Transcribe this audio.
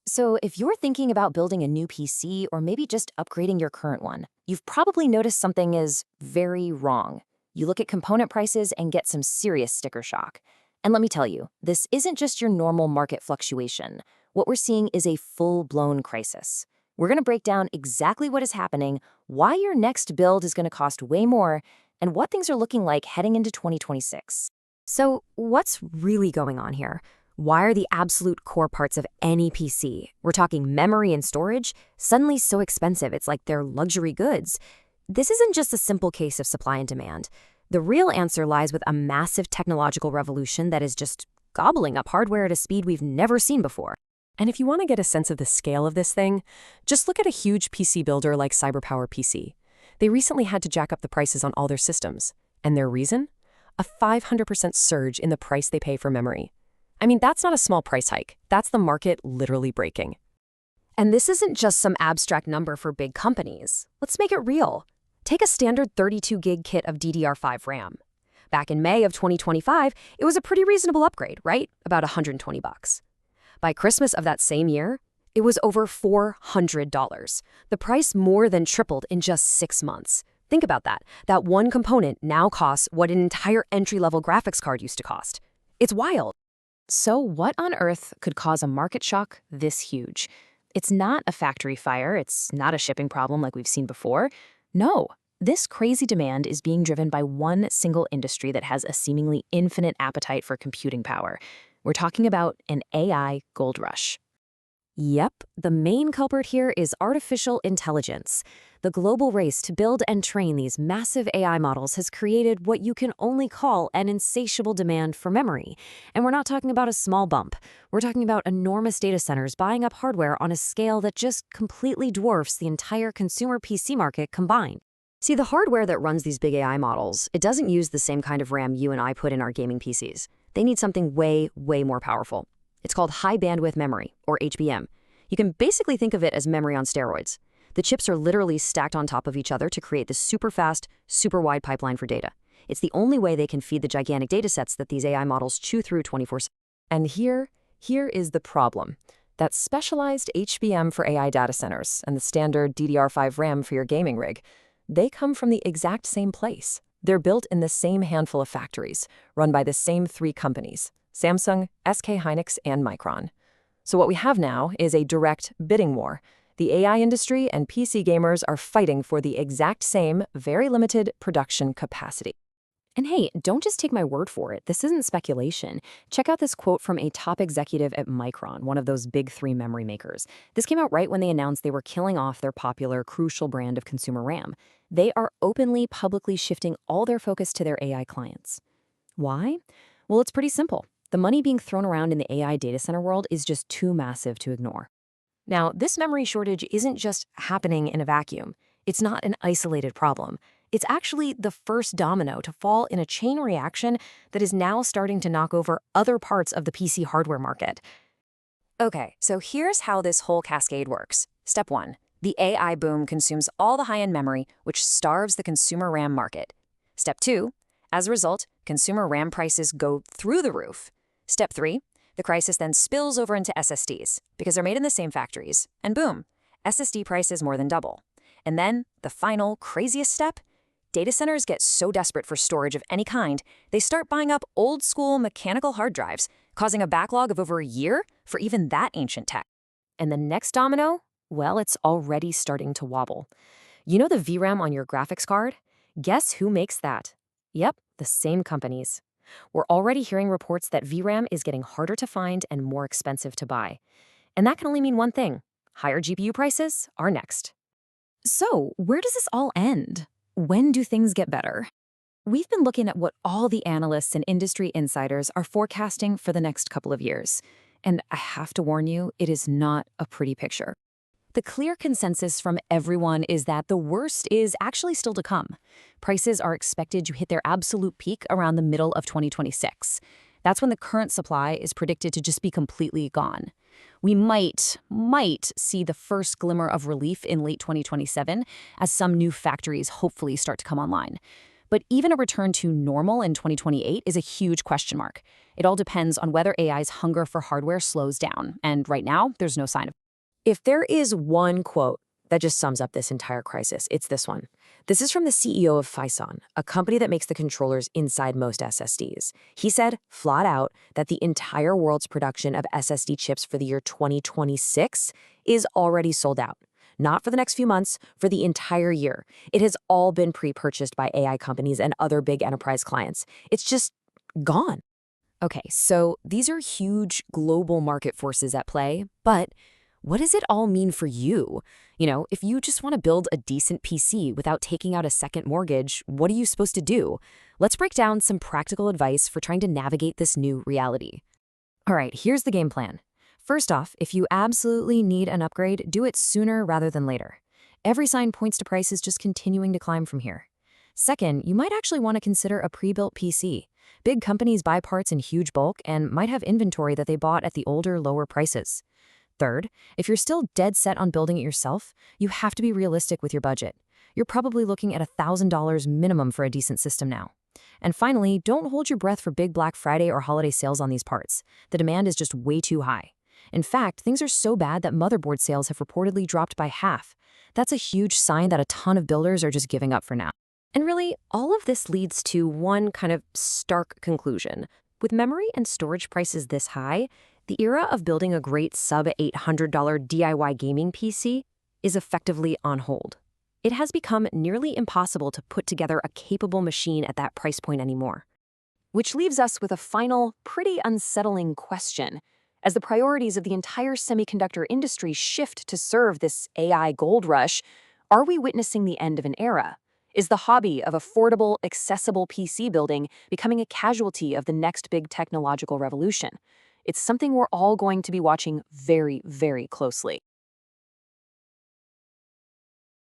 So, if you're thinking about building a new PC or maybe just upgrading your current one, you've probably noticed something is very wrong. You look at component prices and get some serious sticker shock. And let me tell you, this isn't just your normal market fluctuation. What we're seeing is a full-blown crisis. We're going to break down exactly what is happening, why your next build is going to cost way more, and what things are looking like heading into 2026. So, what's really going on here? Why are the absolute core parts of any PC, we're talking memory and storage, suddenly so expensive it's like they're luxury goods? This isn't just a simple case of supply and demand. The real answer lies with a massive technological revolution that is just gobbling up hardware at a speed we've never seen before. And if you want to get a sense of the scale of this thing, just look at a huge PC builder like CyberPower PC. They recently had to jack up the prices on all their systems. And their reason? A 500% surge in the price they pay for memory. I mean, that's not a small price hike. That's the market literally breaking. And this isn't just some abstract number for big companies. Let's make it real. Take a standard 32 gig kit of DDR5 RAM. Back in May of 2025, it was a pretty reasonable upgrade, right? About $120. By Christmas of that same year, it was over $400. The price more than tripled in just 6 months. Think about that. That one component now costs what an entire entry-level graphics card used to cost. It's wild. So what on earth could cause a market shock this huge? It's not a factory fire. It's not a shipping problem like we've seen before. No, this crazy demand is being driven by one single industry that has a seemingly infinite appetite for computing power. We're talking about an AI gold rush. Yep, the main culprit here is artificial intelligence. The global race to build and train these massive AI models has created what you can only call an insatiable demand for memory. And we're not talking about a small bump. We're talking about enormous data centers buying up hardware on a scale that just completely dwarfs the entire consumer PC market combined. See, the hardware that runs these big AI models, it doesn't use the same kind of RAM you and I put in our gaming PCs. They need something way, way more powerful. It's called high bandwidth memory, or HBM. You can basically think of it as memory on steroids. The chips are literally stacked on top of each other to create this super fast, super wide pipeline for data. It's the only way they can feed the gigantic data sets that these AI models chew through 24/7. And here is the problem. That specialized HBM for AI data centers and the standard DDR5 RAM for your gaming rig, they come from the exact same place. They're built in the same handful of factories, run by the same 3 companies: Samsung, SK Hynix, and Micron. So what we have now is a direct bidding war. The AI industry and PC gamers are fighting for the exact same, very limited production capacity. And hey, don't just take my word for it. This isn't speculation. Check out this quote from a top executive at Micron, one of those big 3 memory makers. This came out right when they announced they were killing off their popular Crucial brand of consumer RAM. They are openly, publicly shifting all their focus to their AI clients. Why? Well, it's pretty simple. The money being thrown around in the AI data center world is just too massive to ignore. Now, this memory shortage isn't just happening in a vacuum. It's not an isolated problem. It's actually the first domino to fall in a chain reaction that is now starting to knock over other parts of the PC hardware market. Okay, so here's how this whole cascade works. Step 1. The AI boom consumes all the high-end memory, which starves the consumer RAM market. Step 2. As a result, consumer RAM prices go through the roof. Step 3. The crisis then spills over into SSDs, because they're made in the same factories, and boom, SSD prices more than double. And then, the final, craziest step? Data centers get so desperate for storage of any kind, they start buying up old-school mechanical hard drives, causing a backlog of over a year for even that ancient tech. And the next domino? Well, it's already starting to wobble. You know the VRAM on your graphics card? Guess who makes that? Yep, the same companies. We're already hearing reports that VRAM is getting harder to find and more expensive to buy. And that can only mean one thing: higher GPU prices are next. So, where does this all end? When do things get better? We've been looking at what all the analysts and industry insiders are forecasting for the next couple of years. And I have to warn you, it is not a pretty picture. The clear consensus from everyone is that the worst is actually still to come. Prices are expected to hit their absolute peak around the middle of 2026. That's when the current supply is predicted to just be completely gone. We might see the first glimmer of relief in late 2027 as some new factories hopefully start to come online. But even a return to normal in 2028 is a huge question mark. It all depends on whether AI's hunger for hardware slows down, and right now, there's no sign of. If there is one quote that just sums up this entire crisis, it's this one. This is from the CEO of Phison, a company that makes the controllers inside most SSDs. He said, flat out, that the entire world's production of SSD chips for the year 2026 is already sold out. Not for the next few months, for the entire year. It has all been pre-purchased by AI companies and other big enterprise clients. It's just gone. Okay, so these are huge global market forces at play, but what does it all mean for you? If you just want to build a decent PC without taking out a second mortgage, what are you supposed to do? Let's break down some practical advice for trying to navigate this new reality. All right, here's the game plan. First off, if you absolutely need an upgrade, do it sooner rather than later. Every sign points to prices just continuing to climb from here. Second, you might actually want to consider a pre-built PC. Big companies buy parts in huge bulk and might have inventory that they bought at the older, lower prices. Third, if you're still dead set on building it yourself, you have to be realistic with your budget. You're probably looking at $1,000 minimum for a decent system now. And finally, don't hold your breath for big Black Friday or holiday sales on these parts. The demand is just way too high. In fact, things are so bad that motherboard sales have reportedly dropped by half. That's a huge sign that a ton of builders are just giving up for now. And really, all of this leads to one kind of stark conclusion. With memory and storage prices this high, the era of building a great sub-$800 DIY gaming PC is effectively on hold. It has become nearly impossible to put together a capable machine at that price point anymore. Which leaves us with a final, pretty unsettling question. As the priorities of the entire semiconductor industry shift to serve this AI gold rush, are we witnessing the end of an era? Is the hobby of affordable, accessible PC building becoming a casualty of the next big technological revolution? It's something we're all going to be watching very, very closely.